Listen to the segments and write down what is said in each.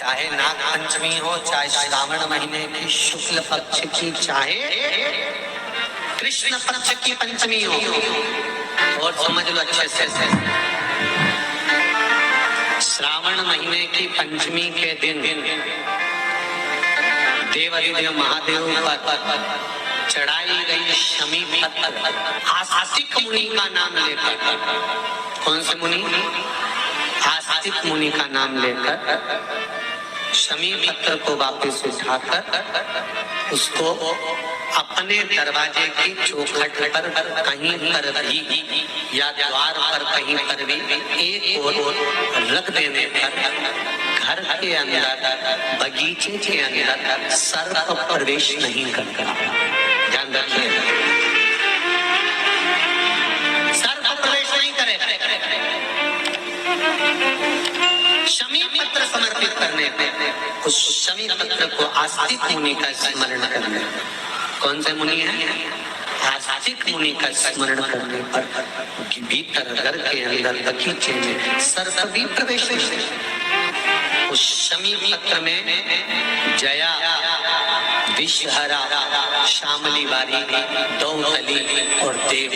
चाहे नाग पंचमी हो, चाहे श्रावण महीने की शुक्ल पक्ष की, चाहे कृष्ण पक्ष की पंचमी हो, और समझ लो अच्छे से, श्रावण महीने की पंचमी के दिन देवाधिदेव महादेव पर चढ़ाई गई शमी पत्र आस्तिक मुनि का नाम लेकर, कौन से मुनि? आस्तिक मुनि का नाम लेकर शमी पत्र को वापस उठाकर उसको अपने दरवाजे की चौखट पर कहीं पर भी या द्वार पर कहीं पर भी एक ओर रख देने पर घर के अंदर, बगीचे के अंदर सर्प प्रवेश नहीं करता। ध्यान रखिए, सर्प प्रवेश नहीं करेगा। शमी पत्र समर्पित करने पे, उस शमी पत्र को आस्तिक मुनि का स्मरण करने, कौन से मुनि है? आस्तिक मुनि का स्मरण करने पर भीतर घर के अंदर बगीचे में सर्प भी प्रवेश नहीं। उस शमी पत्र में जया, विषहरा, शामली वारी, दौतली और देव,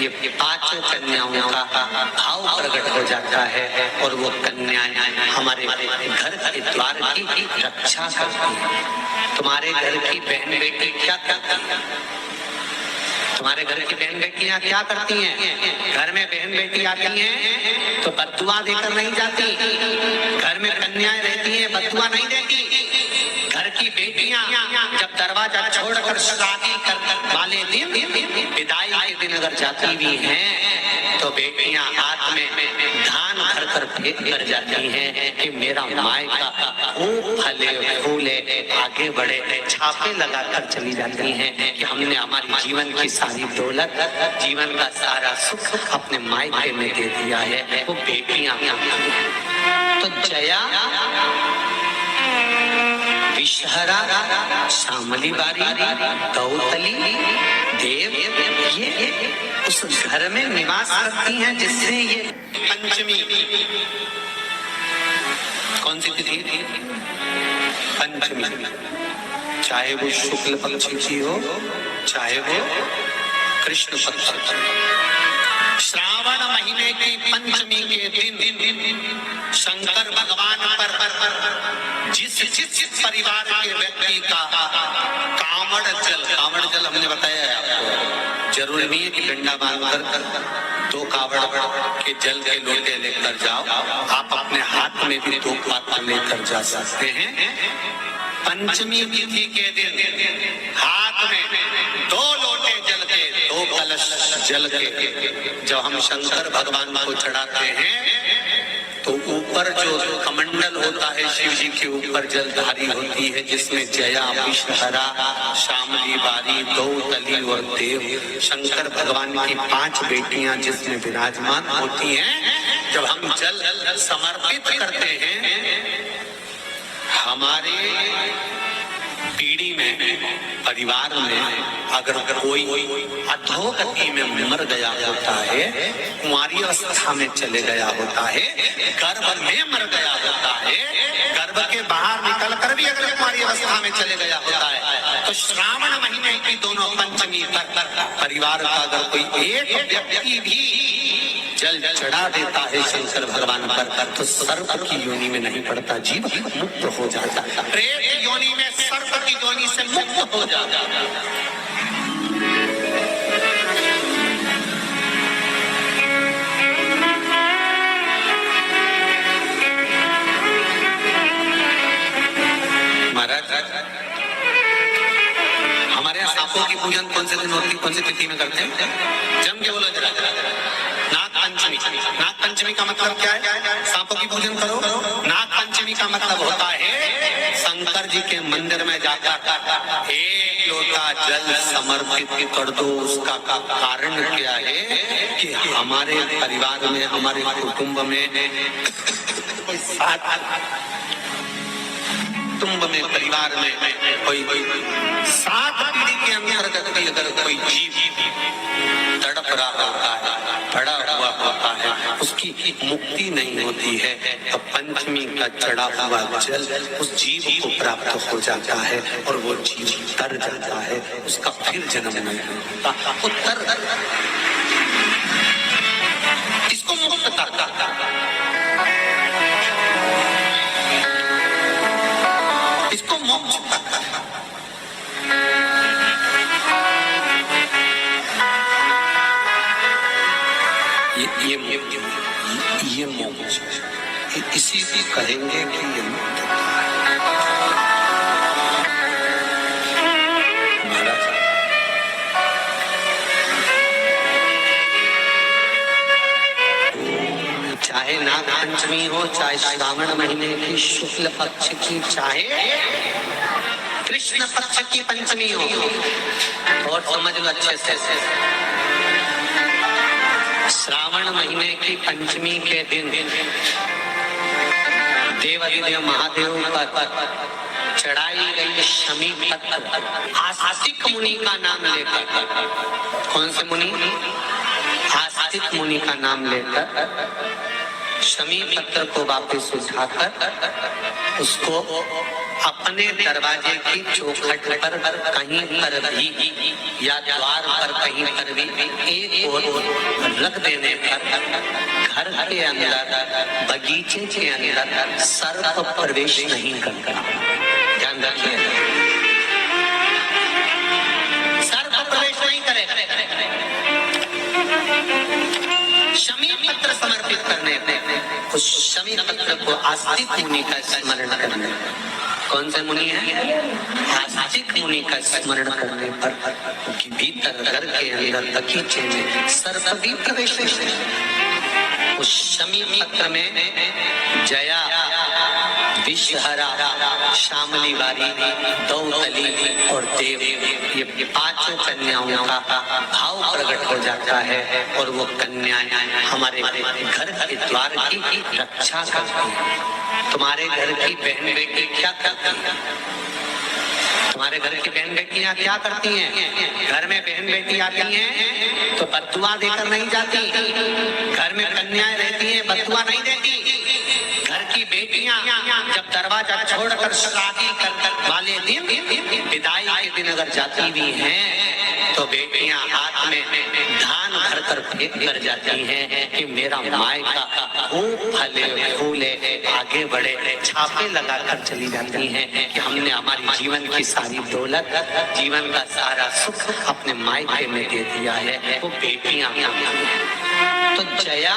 ये पांचों कन्याओं का भाव प्रकट हो जाता है और वो कन्याएं हमारे घर के द्वार की रक्षा करती है। तुम्हारे घर की बहन बेटी क्या करती है? तुम्हारे घर की बहन बेटियां क्या करती हैं? घर में बहन बेटी आती हैं तो बद्दुआ देकर नहीं जाती। घर में कन्याएं रहती हैं, बद्दुआ नहीं देती। घर की बेटियां जब दरवाजा छोड़कर शादी कर वाले दिन, विदाई के दिन अगर जाती भी हैं तो बेटियां हाथ में धान भर कर फेंक कर जाती हैं कि मेरा मायका खूब फले फूले आगे बढ़े। छापे लगाकर चली जाती हैं कि हमने हमारी जीवन की सारी दौलत, जीवन का सारा सुख अपने मायके में दे दिया है। वो बेटियां तो जया, विषहरा, शामली बारी, दौतली, देव, ये उस घर में निवास करती हैं जिससे ये पंचमी, कौन सी तिथि? पंचमी, चाहे वो शुक्ल पक्ष की हो, चाहे वो कृष्ण पक्ष की। श्रावण महीने की पंचमी के दिन शंकर भगवान पर जिस परिवार के व्यक्ति का कांवड़ जल हमने बताया है आपको, जरूरी नहीं है कि डंडा बांधकर 2 कावड़ के जल के लोटे लेकर जाओ, आप अपने हाथ में भी 2 पात्र लेकर जा सकते हैं। पंचमी तिथि के दिन हाथ में 2 लोटे जल के, 2 कलश जल के जब हम शंकर भगवान को चढ़ाते हैं तो ऊपर जो कमंडल होता है शिव जी के ऊपर जलधारी होती है, जिसमें जया, विषहरा, शामली बारी, दौतली और देव, शंकर भगवान की 5 बेटियां जिसमें विराजमान होती हैं। जब हम जल समर्पित करते हैं, हमारे पीढ़ी में, परिवार में अगर कोई अधोगति में मर गया होता है, कुंवारी अवस्था में चले गया होता है, गर्भ में मर गया होता है, गर्भ के बाहर निकल कर भी अगर कुंवारी अवस्था में चले गया होता है, तो श्रावण महीने की दोनों पंचमी तक परिवार का अगर कोई एक व्यक्ति भी जल चढ़ा देता है शंकर भगवान पर, तो सर्प की योनि में नहीं पड़ता, जीव मुक्त हो जाता, प्रेत योनि में सर्प की योनि से मुक्त हो जाता। महाराज, हमारे यहाँ सांपों की पूजन कौन से दिन होती, कौन सी तिथि में करते हैं? जम के बोलो जरा। नाग पंचमी। नाग पंचमी का मतलब क्या है? सांपों की पूजन करो। नाग पंचमी का मतलब होता है शंकर जी के मंदिर में जाकर 1 लोटा जल समर्पित कर दो। उसका कारण क्या है कि हमारे परिवार में, हमारे कुटुंब में, परिवार में कोई 7 पीढ़ी के अंतर्गत भी अगर कोई जीव तड़प रहा होता है, पड़ा हुआ होता है, उसकी उसकी मुक्ति नहीं होती है, तो पंचमी का चढ़ा हुआ जल उस जीव को प्राप्त हो जाता है और वो जीव तर जाता है, उसका फिर जन्म नहीं होता, वो तर इसको मुक्तता कहता है, इसको मोक्ष कहता है। ये मोक्ष इसी से कहेंगे कि ये मुक्तता। चाहे नाग पंचमी हो, चाहे श्रावण महीने की शुक्ल पक्ष की, चाहे कृष्ण पक्ष की पंचमी हो, और समझ लो अच्छे से, श्रावण महीने की पंचमी के दिन देवाधिदेव महादेव पर चढ़ाई गई शमी पत्र आस्तिक मुनि का नाम लेकर, कौन से मुनि? आस्तिक मुनि का नाम लेकर शमी पत्र को वापस उठाकर उसको अपने दरवाजे की चौखट पर कहीं पर भी या द्वार पर कहीं पर भी एक ओर रख देने पर घर के अंदर, बगीचे के अंदर सर्प प्रवेश नहीं करता। ध्यान रखिए, सर्प प्रवेश नहीं करेगा। शमी पत्र समर्पित करने पे उस शमी पत्र को आस्तिक मुनि का स्मरण करने, कौन से मुनि है? आस्तिक मुनि का स्मरण करने पर भीतर घर के अंदर बगीचे में सर्प भी प्रवेश नहीं। उस शमी पत्र में जया, विषहरा, शामली वारी, दौतली और देव, ये पांचों कन्याओं का भाव प्रकट हो जाता है और वो कन्याएं हमारे घर के द्वार की रक्षा करती हैं। तुम्हारे घर की बहन बेटी क्या करती है? तुम्हारे घर की बहन बेटियां क्या करती हैं? घर में बहन बेटी आती हैं तो बदुआ देकर नहीं जाती, घर में कन्याएं रहती हैं बदुआ नहीं देती। घर की बेटियां जब दरवाजा छोड़कर शादी कर वाले दिन, विदाई के दिन अगर जाती भी हैं तो बेटियां हाथ में धान भर कर फेंक कर जाती हैं कि मेरा मायका खूब फले फूले, आगे बढ़े, छापे लगाकर चली जाती हैं कि हमने हमारी जीवन की सारी दौलत, जीवन का सारा सुख अपने मायके में दे दिया है। वो बेटियां तो जया,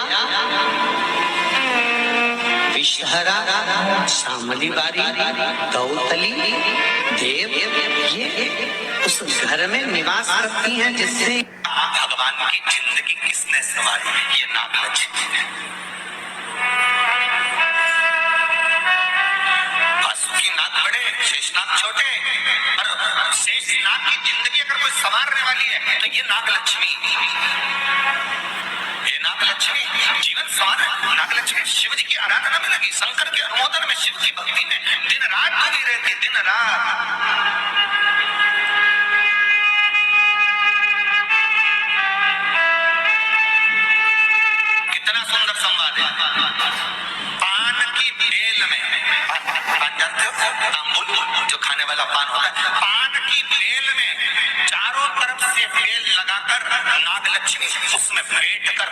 विषहरा, शामली बारी, दौतली, देव, ये उस घर में निवास करती हैं जिससे भगवान की जिंदगी किसने संवारी? ये नागलक्ष्मी है। वासुकी नाग बड़े, शेषनाग छोटे, और शेषनाग की जिंदगी अगर कोई संवारने वाली है तो ये नागलक्ष्मी। ये नागलक्ष्मी जीवन संवार, नागलक्ष्मी शिव जी की आराधना में लगी, शंकर के अनुमोदन में, शिव की भक्ति में दिन रात लगी रहती, दिन रात। कितना सुंदर संवाद है। पान की बेल में, पान जानते हो, तांबुल जो खाने वाला पान होता है, पान की बेल में चारों तरफ से बेल लगाकर नागलक्ष्मी उसमें बैठ कर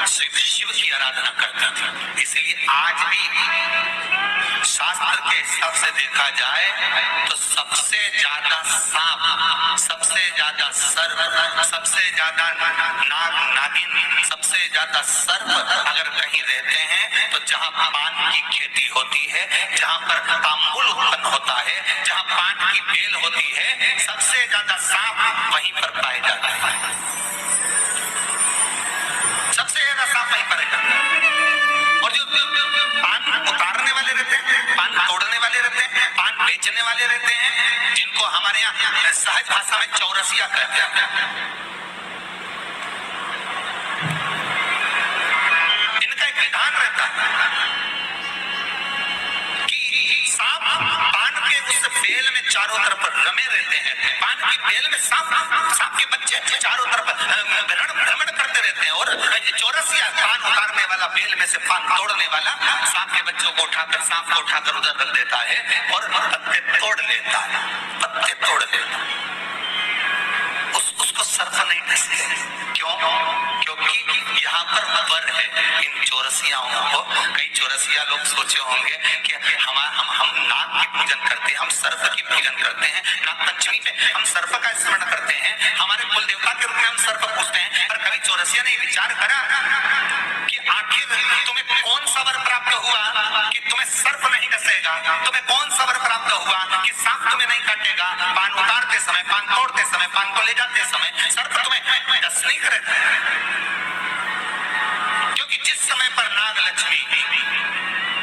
शिव की आराधना करता था। इसलिए आज भी शास्त्र के हिसाब से देखा जाए तो सबसे ज्यादा सांप, सबसे ज्यादा सर्प, सबसे ज्यादा नाग नागिन, सबसे ज्यादा सर्प अगर कहीं रहते हैं तो जहाँ पान की खेती होती है, जहाँ पर तांबुल उत्पन्न होता है, जहाँ पान की बेल होती है, सबसे ज्यादा सांप वहीं पर पाए जाते हैं। सबसे ज्यादा सांप वहीं पर है। और जो पान उतारने वाले रहते हैं, पान तोड़ने वाले रहते हैं, पान बेचने वाले रहते हैं, जिनको हमारे यहाँ सहज भाषा में चौरसिया कहते हैं, इनका एक विधान रहता है कि सांप पान के उस बेल में चारों तरफ रमे रहते हैं, पान की बेल में सांप के बच्चे चारों तरफ भ्रमण करते रहते हैं, और चौरसिया पान उतारने वाला, बेल में से पान तोड़ने वाला सांप के बच्चों को उठाकर, सांप को उठाकर उधर रख देता है और पत्ते तोड़ लेता है, पत्ते तोड़ लेता है। उसको सर्प नहीं डसते। क्यों? क्योंकि यहाँ पर वर है इन चौरसियाओं को। कई चौरसिया लोग सोचे होंगे कि हम नाग की पूजन करते हैं, हम सर्प की पूजन करते हैं, नाग पंचमी पे हम सर्प का स्मरण करते हैं, हमारे कुल देवता के रूप में हम सर्प पूजते हैं। पर कभी चौरसिया ने विचार करा कि आखिर तुम्हें कौन सा वर प्राप्त हुआ कि तुम्हें सर्प नहीं डसेगा? तुम्हें कौन सा वर प्राप्त हुआ कि सांप तुम्हें नहीं काटेगा? पान उतारते समय, पान तोड़ते समय, पान को ले जाते समय सर्प तुम्हें डस नहीं करेगा। क्योंकि जिस समय पर नाग लक्ष्मी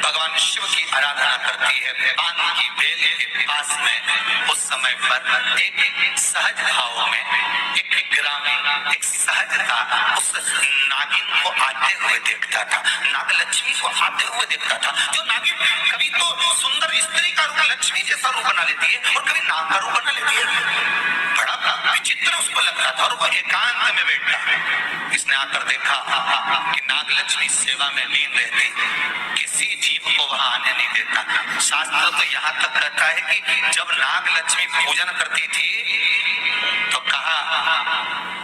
भगवान शिव की आराधना करती है पान की बेल के पास में, उस समय पर एक सहज भाव में, एक ग्रामीण, एक सहजता उस नागिन को आते हुए देखता था, नाग लक्ष्मी को आते हुए देखता था। जो नागिन कभी तो सुंदर स्त्री का रूप, लक्ष्मी जैसा रूप बना लेती है, और कभी नाग का रूप बना लेती है। बड़ा विचित्र उसको लगता था, और वो एकांत में बैठा, इसने आकर देखा कि नाग लक्ष्मी सेवा में लीन रहती, किसी जीव को वहां आने नहीं देता। शास्त्र तो यहाँ तक कहता है कि जब नाग लक्ष्मी पूजन करती थी तो कहा,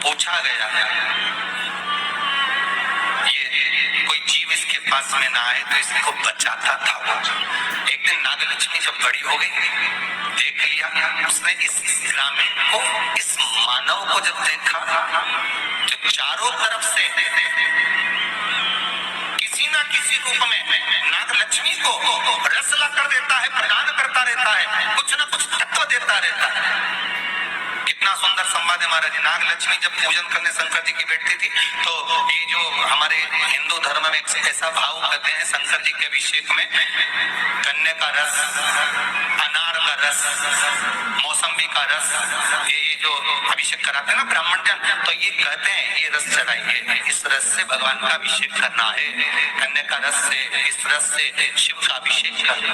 पूछा गया ये कोई जीव इसके पास में ना आए तो इसको बचाता था वो। एक दिन नाग लक्ष्मी जब बड़ी हो गई, देख लिया उसने इस ग्रामीण को, इस मानव को जब देखा जो चारों तरफ से किसी ना किसी रूप में नाग लक्ष्मी को रसला कर देता है, प्रदान करता रहता है, कुछ ना कुछ तत्व देता रहता है। कितना सुंदर संवाद है महाराज। नाग लक्ष्मी जब पूजन करने शंकर जी की बैठती थी तो ये जो हमारे हिंदू धर्म में एक ऐसा भाव करते हैं, शंकर जी के अभिषेक में गन्ने का रस, अनार का रस, मौसम्बी का रस, ये जो अभिषेक कराते हैं ना ब्राह्मण जन, तो ये कहते हैं ये रस चढ़ाइए, इस रस से भगवान का अभिषेक करना है, गन्ने का रस से, इस रस से शिव का अभिषेक करना।